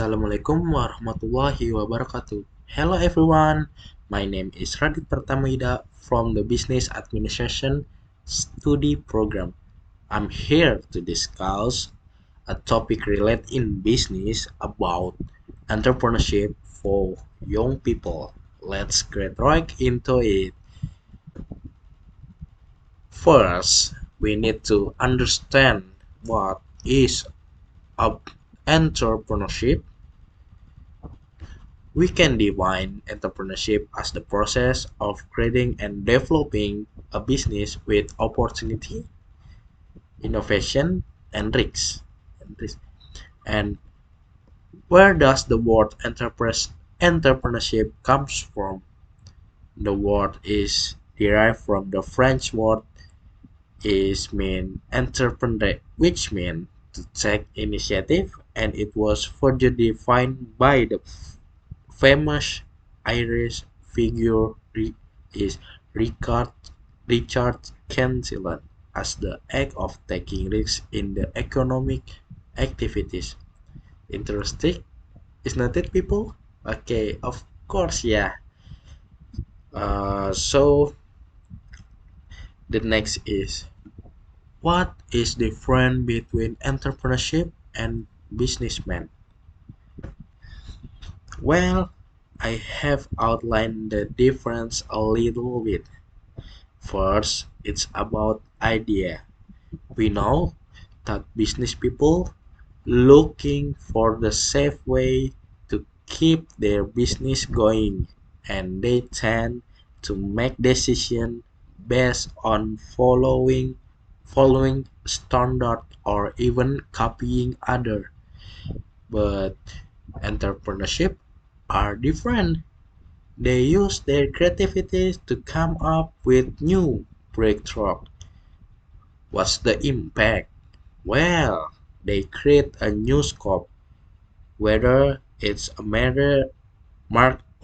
Assalamualaikum warahmatullahi wabarakatuh. Hello everyone, my name is Radit Pertamida from the Business Administration Study Program. I'm here to discuss a topic related in business about entrepreneurship for young people. Let's get right into it. First, we need to understand what is entrepreneurship. We can define entrepreneurship as the process of creating and developing a business with opportunity, innovation, and risks. And where does the word entrepreneurship comes from? The word is derived from the French word is mean entreprendre, which means to take initiative, and it was further defined by the famous Irish figure is Richard Richard Cancelled as the act of taking risks in the economic activities. Interesting, is not it, people? Okay, of course, yeah. So the next is, what is the difference between entrepreneurship and businessman? Well, I have outlined the difference a little bit. First, it's about idea. We know that business people looking for the safe way to keep their business going, and they tend to make decisions based on following standard or even copying other. But entrepreneurship are different. They use their creativity to come up with new breakthrough. What's the impact? Well, they create a new scope, whether it's a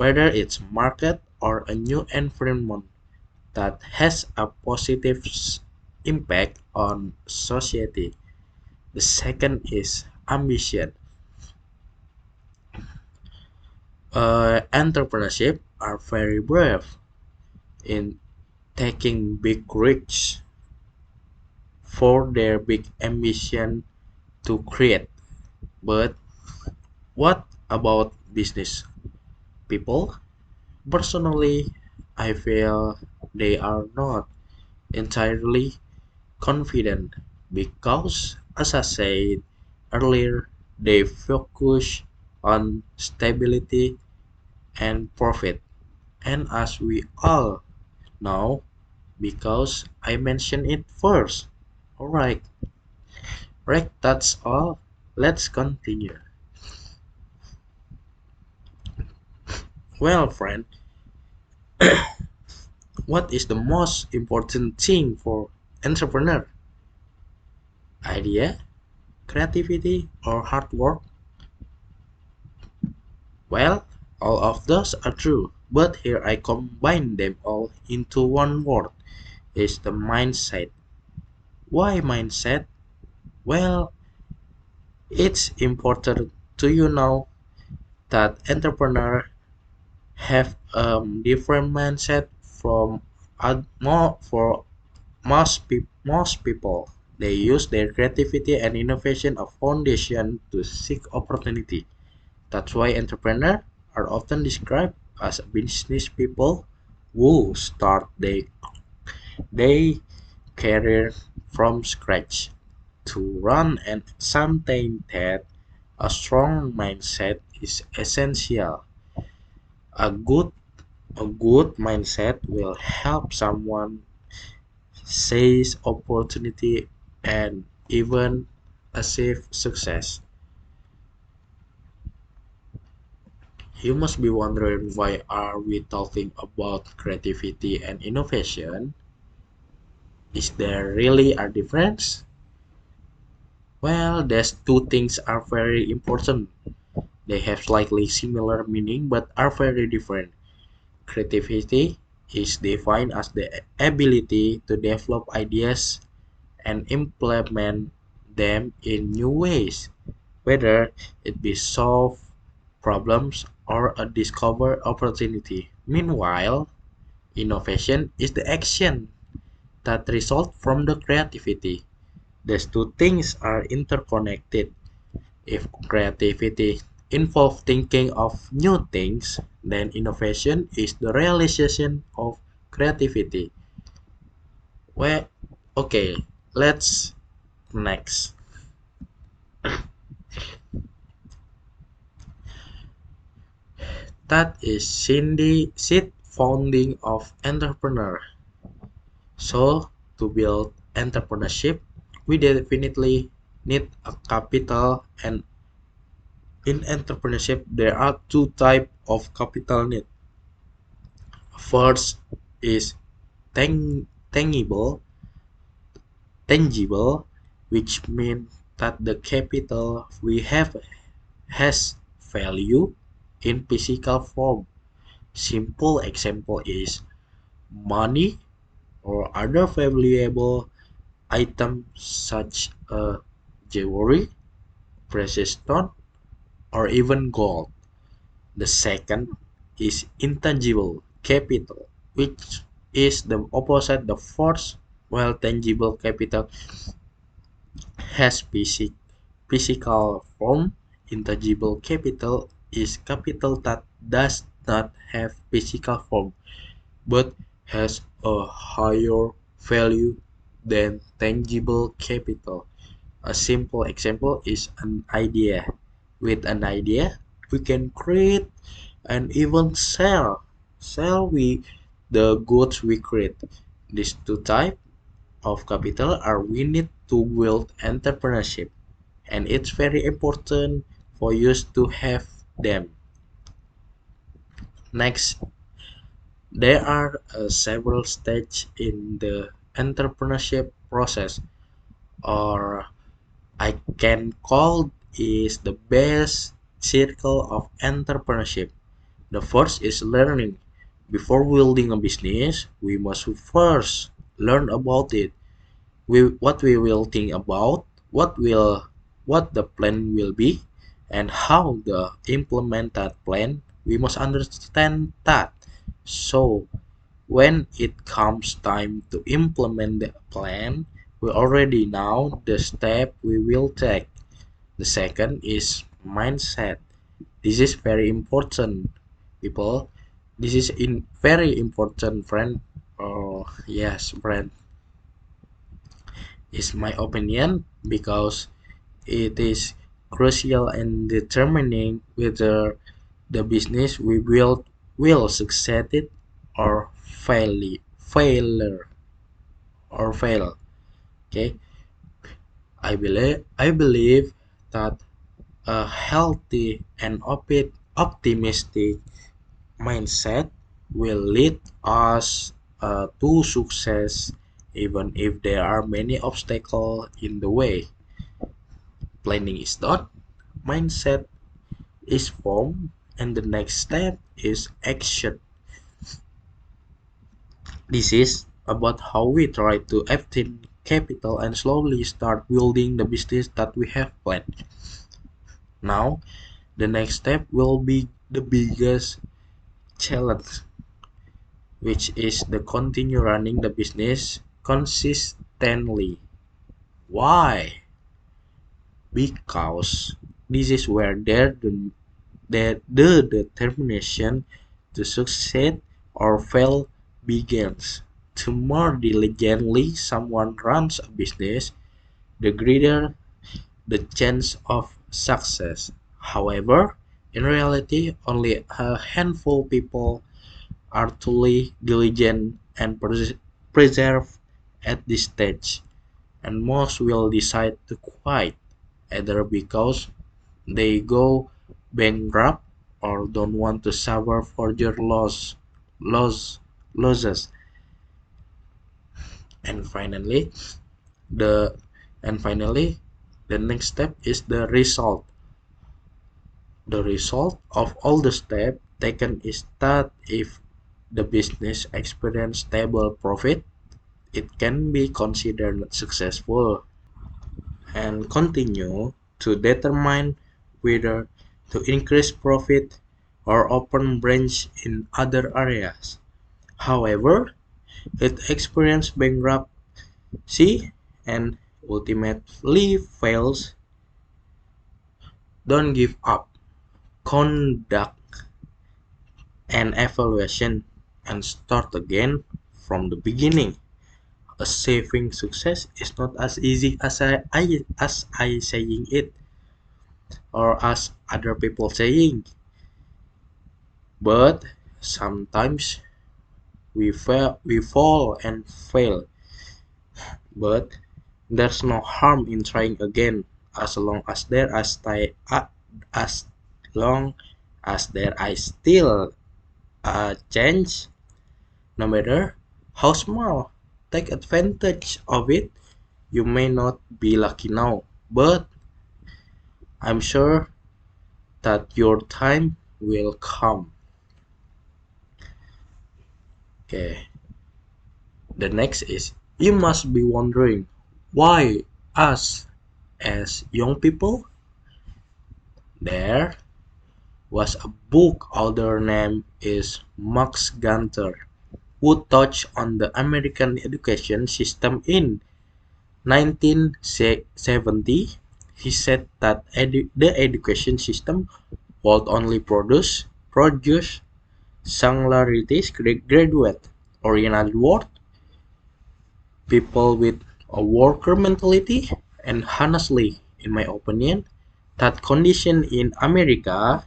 whether it's market or a new environment that has a positive impact on society. The second is ambition. Entrepreneurship are very brave in taking big risks for their big ambition to create. But what about business people? Personally, I feel they are not entirely confident because, as I said earlier, they focus on stability and profit. And as we all know, because I mentioned it first. Alright, right, that's all. Let's continue. Well, friend, what is the most important thing for entrepreneur? Idea, creativity, or hard work? Well, all of those are true, but here I combine them all into one word. Is the mindset. Why mindset? Well, it's important to you know that entrepreneurs have a different mindset from more for most people. They use their creativity and innovation as foundation to seek opportunity. That's why entrepreneurs are often described as business people who start their career from scratch. To run and something that a strong mindset is essential. A good a good mindset will help someone seize opportunity and even achieve success. You must be wondering, why are we talking about creativity and innovation? Is there really a difference? Well, these two things are very important. They have slightly similar meaning but are very different. Creativity is defined as the ability to develop ideas and implement them in new ways, whether it be solve problems or a discover opportunity. Meanwhile, innovation is the action that result from the creativity. These two things are interconnected. If creativity involves thinking of new things, then innovation is the realization of creativity. Well, okay, let's next. That is Cindy seed founding of entrepreneur. So to build entrepreneurship, we definitely need a capital, and in entrepreneurship there are two type of capital need. First is tangible, tangible, which means that the capital we have has value in physical form. Simple example is money or other valuable items such as jewelry, precious stone, or even gold. The second is intangible capital, which is the opposite the first, while tangible capital has physical form. Intangible capital is capital that does not have physical form but has a higher value than tangible capital. A simple example is an idea. With an idea, we can create and even sell we the goods we create. These two types of capital are we need to build entrepreneurship, and it's very important for you to have them. Next, there are several stages in the entrepreneurship process, or I can call is the best circle of entrepreneurship. The first is learning. Before building a business, we must first learn about it. What we will think about, what the plan will be, and how to implement that plan. We must understand that. So when it comes time to implement the plan, we already know the step we will take. The second is mindset. This is very important, people. This is in very important, friend. Oh yes, friend, is my opinion because it is crucial in determining whether the business we build will succeed or fail. Okay, I believe that a healthy and optimistic mindset will lead us to success even if there are many obstacles in the way. Planning is done, mindset is formed, and the next step is action. This is about how we try to obtain capital and slowly start building the business that we have planned. Now, the next step will be the biggest challenge, which is the continue running the business consistently. Why? Because this is where the determination to succeed or fail begins. The more diligently someone runs a business, the greater the chance of success. However, in reality, only a handful of people are truly diligent and preserve at this stage, and most will decide to quit either because they go bankrupt or don't want to suffer further loss, losses. And finally, the and finally, the next step is the result. The result of all the steps taken is that if the business experience stable profit, it can be considered successful. And continue to determine whether to increase profit or open branch in other areas. However, it experienced bankruptcy and ultimately fails. Don't give up. Conduct an evaluation and start again from the beginning. Achieving success is not as easy as I saying it or as other people saying, but sometimes we fall and fail. But there's no harm in trying again as long as as long as there is still a chance, no matter how small. Take advantage of it. You may not be lucky now, but I'm sure that your time will come. Okay, the next is you must be wondering why us as young people. There was a book author named is Max Gunter who touched on the American education system in 1970. He said that the education system would only produce singularities graduate, or in other words, people with a worker mentality. And honestly, in my opinion, that condition in America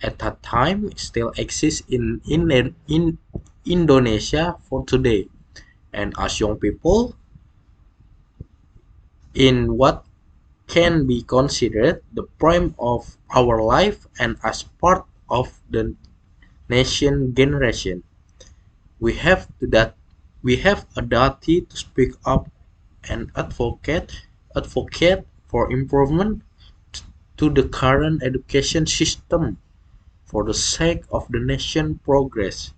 at that time still exists in Indonesia for today. And as young people, in what can be considered the prime of our life and as part of the nation generation, we have that we have a duty to speak up and advocate for improvement to the current education system for the sake of the nation progress.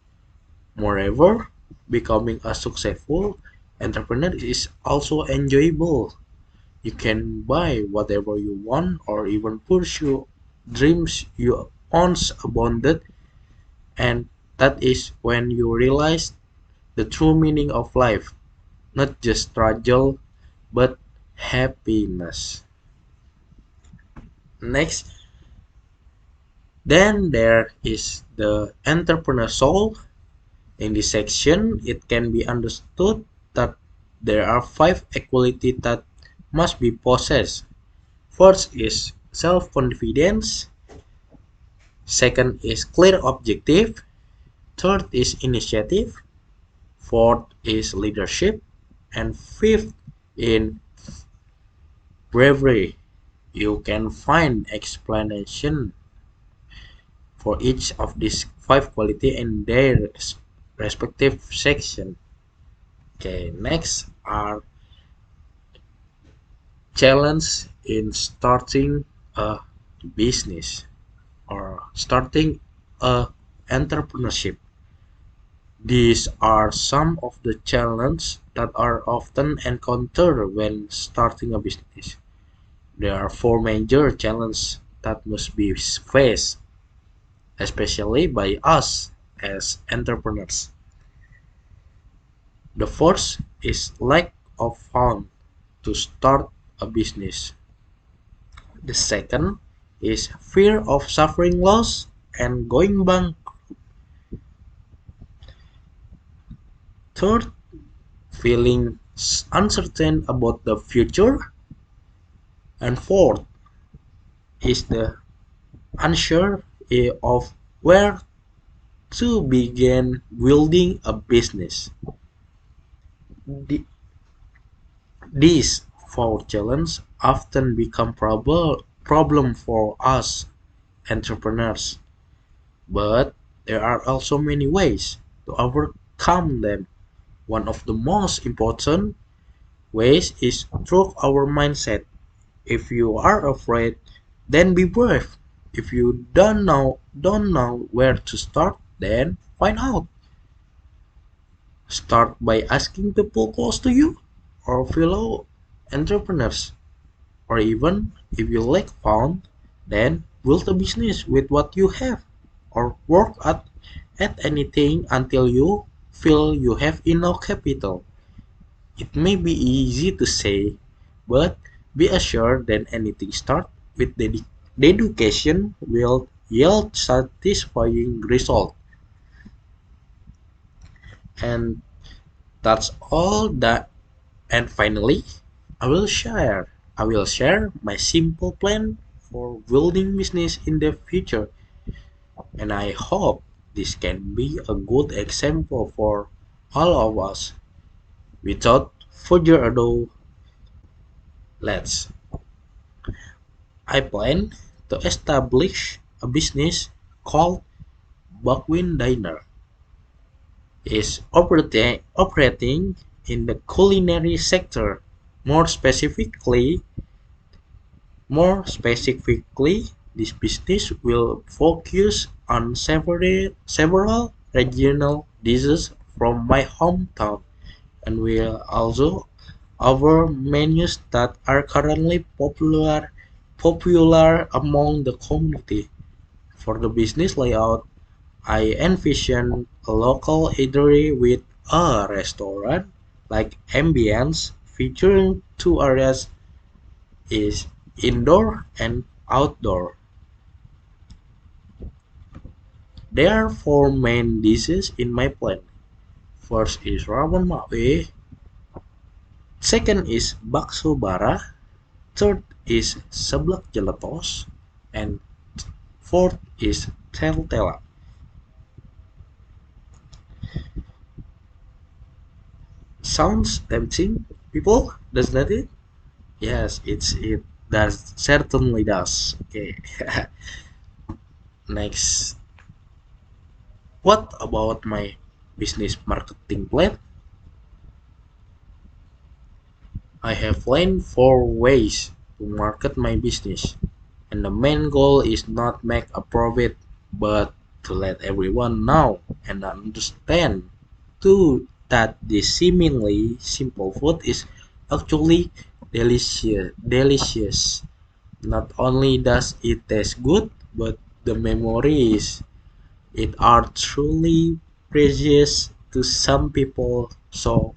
Moreover, becoming a successful entrepreneur is also enjoyable. You can buy whatever you want or even pursue dreams you once abandoned, and that is when you realize the true meaning of life, not just struggle but happiness. Next, then there is the entrepreneur soul. In this section, it can be understood that there are five qualities that must be possessed. First is self-confidence, second is clear objective, third is initiative, fourth is leadership, and fifth in bravery. You can find explanation for each of these five qualities in their respective section. Okay, next are challenge in starting a business or starting a entrepreneurship. These are some of the challenges that are often encountered when starting a business. There are four major challenges that must be faced, especially by us as entrepreneurs. The first is lack of funds to start a business. The second is fear of suffering loss and going bankrupt. Third, feeling uncertain about the future. And fourth is the unsure of where to begin building a business. The- These four challenges often become problem for us entrepreneurs, but there are also many ways to overcome them. One of the most important ways is through our mindset. If you are afraid, then be brave. If you don't know where to start, then find out. Start by asking people close to you or fellow entrepreneurs, or even if you lack fund, then build a business with what you have, or work at anything until you feel you have enough capital. It may be easy to say, but be assured that anything start with dedication will yield satisfying result. And that's all that. And finally, I will share. I will share my simple plan for building business in the future, and I hope this can be a good example for all of us. Without further ado, let's. I plan to establish a business called Buckwin Diner. Is operating in the culinary sector. More specifically, More specifically, this business will focus on several regional dishes from my hometown and will also offer menus that are currently popular among the community. For the business layout, I envision a local eatery with a restaurant like ambience featuring two areas is indoor and outdoor. There are four main dishes in my plan. First is rawon mawe, second is bakso bara, third is seblak jeletos, and fourth is tel-tela. Sounds tempting, people, does not it? Yes, it does certainly does. Okay. Next, what about my business marketing plan? I have planned four ways to market my business, and the main goal is not make a profit, but to let everyone know and understand too that this seemingly simple food is actually delicious. Not only does it taste good, but the memories it are truly precious to some people. So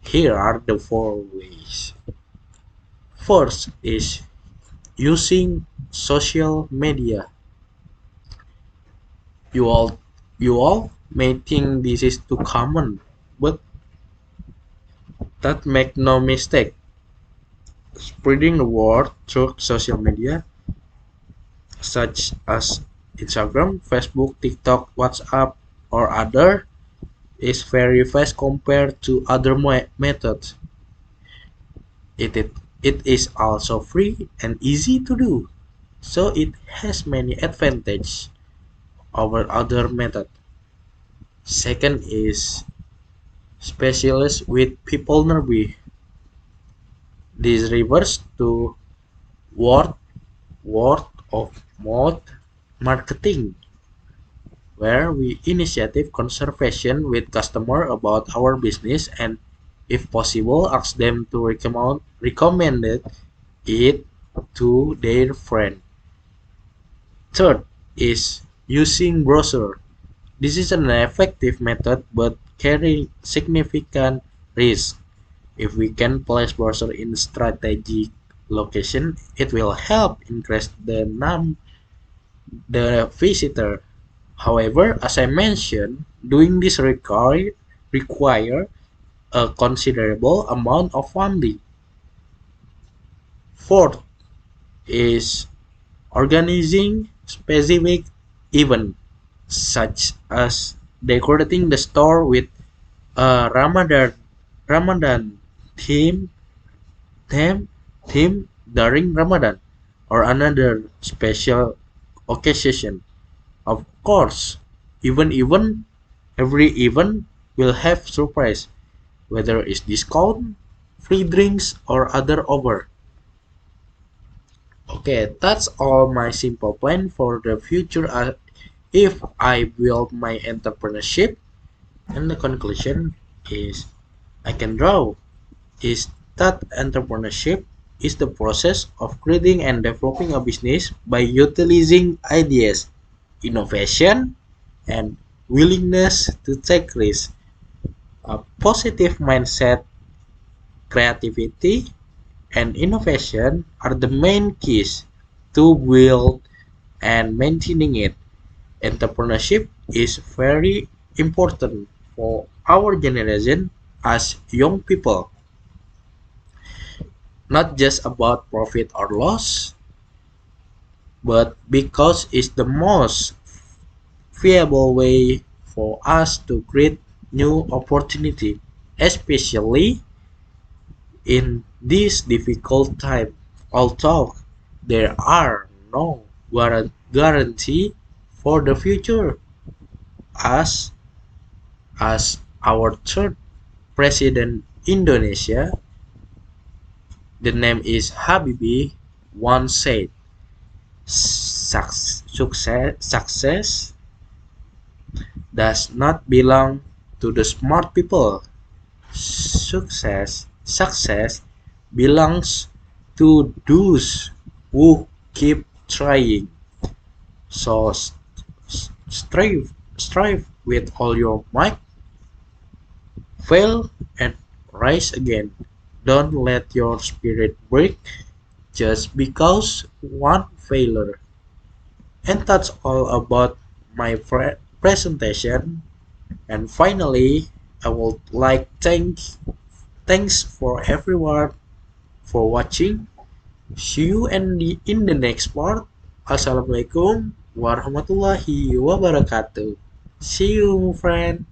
here are the four ways. First is using social media. You all you all may think this is too common, but that make no mistake. Spreading the word through social media such as Instagram, Facebook, TikTok, WhatsApp, or other is very fast compared to other methods. It is also free and easy to do, so it has many advantages over other methods. Second is specialists with people nearby. This refers to word word of mouth marketing, where we initiate conversation with customer about our business and, if possible, ask them to recommend it to their friend. Third is using brochure. This is an effective method but carry significant risk. If we can place browser in strategic location, it will help increase the visitor. However, as I mentioned, doing this require a considerable amount of funding. Fourth is organizing specific event such as decorating the store with a Ramadan theme theme theme during Ramadan or another special occasion. Of course, even every event will have surprise, whether it's discount, free drinks, or other offer. Okay, that's all my simple plan for the future. If I build my entrepreneurship, and the conclusion is I can draw is that entrepreneurship is the process of creating and developing a business by utilizing ideas, innovation, and willingness to take risks. A positive mindset, creativity, and innovation are the main keys to build and maintaining it. Entrepreneurship is very important for our generation as young people, not just about profit or loss, but because it's the most viable way for us to create new opportunity, especially in this difficult time. Although there are no guarantee for the future, as our third president Indonesia, the name is Habibie, once said, success does not belong to the smart people. Success belongs to those who keep trying. So strive with all your might, fail and rise again. Don't let your spirit break just because one failure. And that's all about my presentation. And finally, I would like thanks for everyone for watching. See you in the next part. Assalamualaikum warahmatullahi wabarakatuh. See you, friend.